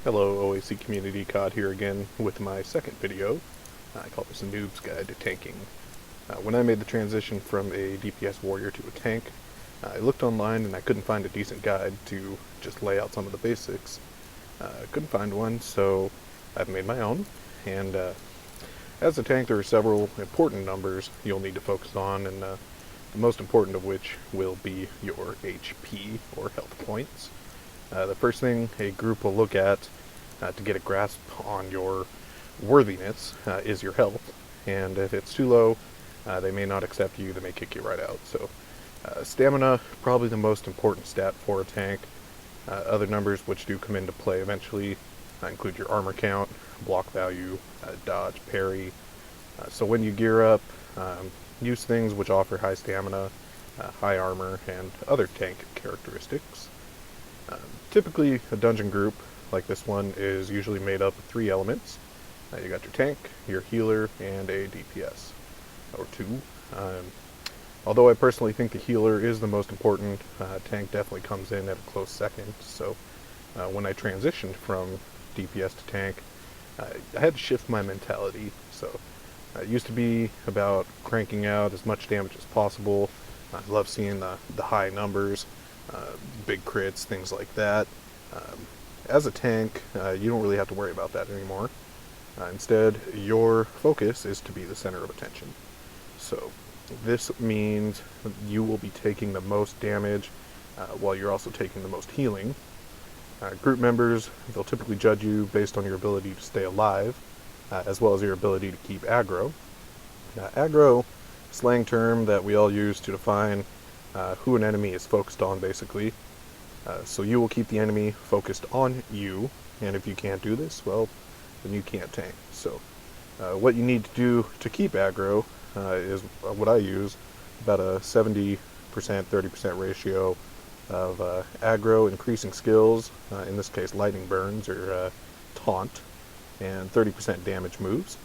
Hello OAC community, Cod here again with my second video. I call this a Noob's Guide to Tanking. When I made the transition from a DPS warrior to a tank, I looked online and I couldn't find a decent guide to just lay out some of the basics. I couldn't find one, so I've made my own. And as a tank, there are several important numbers you'll need to focus on, and the most important of which will be your HP, or health points. The first thing a group will look at to get a grasp on your worthiness is your health, and if it's too low, they may not accept you, they may kick you right out. So stamina, probably the most important stat for a tank. Other numbers which do come into play eventually include your armor count, block value, dodge, parry. So when you gear up, use things which offer high stamina, high armor, and other tank characteristics. Typically, a dungeon group like this one is usually made up of 3 elements. You got your tank, your healer, and a DPS, or 2. Although I personally think the healer is the most important, tank definitely comes in at a close second. So when I transitioned from DPS to tank, I had to shift my mentality. So it used to be about cranking out as much damage as possible. I love seeing the high numbers. Big crits, things like that. As a tank, you don't really have to worry about that anymore. Instead, your focus is to be the center of attention. So this means you will be taking the most damage while you're also taking the most healing. Group members, they'll typically judge you based on your ability to stay alive, as well as your ability to keep aggro. Aggro, slang term that we all use to define who an enemy is focused on, basically. So you will keep the enemy focused on you, and if you can't do this, well, then you can't tank. So what you need to do to keep aggro is what I use, about a 70%, 30% ratio of aggro increasing skills, in this case lightning burns or taunt, and 30% damage moves.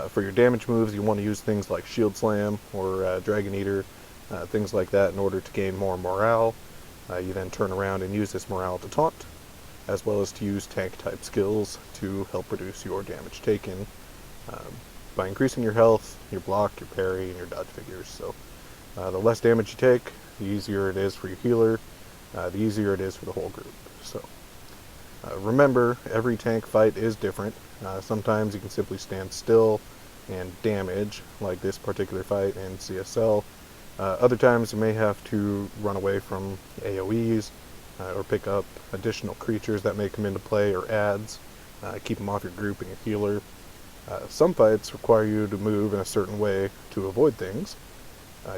For your damage moves, you want to use things like Shield Slam or Dragon Eater, things like that in order to gain more morale. You then turn around and use this morale to taunt, as well as to use tank type skills to help reduce your damage taken by increasing your health, your block, your parry, and your dodge figures. So the less damage you take, the easier it is for your healer, the easier it is for the whole group. So remember, every tank fight is different. Sometimes you can simply stand still and damage, like this particular fight in CSL. Other times you may have to run away from AoEs or pick up additional creatures that may come into play, or adds, keep them off your group and your healer. Some fights require you to move in a certain way to avoid things.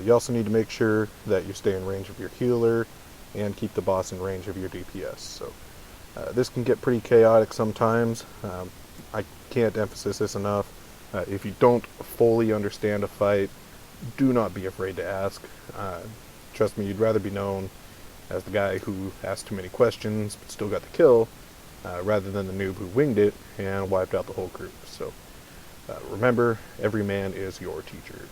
You also need to make sure that you stay in range of your healer and keep the boss in range of your DPS. So this can get pretty chaotic sometimes. I can't emphasize this enough. If you don't fully understand a fight, do not be afraid to ask. Trust me, you'd rather be known as the guy who asked too many questions but still got the kill, rather than the noob who winged it and wiped out the whole group. So remember, every man is your teacher.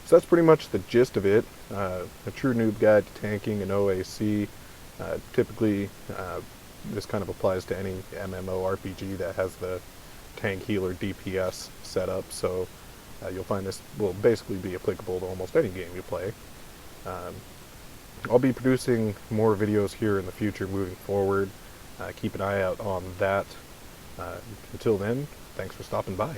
So that's pretty much the gist of it. A true noob guide to tanking in OAC. Typically, this kind of applies to any MMORPG that has the tank healer DPS setup, so you'll find this will basically be applicable to almost any game you play. I'll be producing more videos here in the future moving forward. Keep an eye out on that. Until then, thanks for stopping by.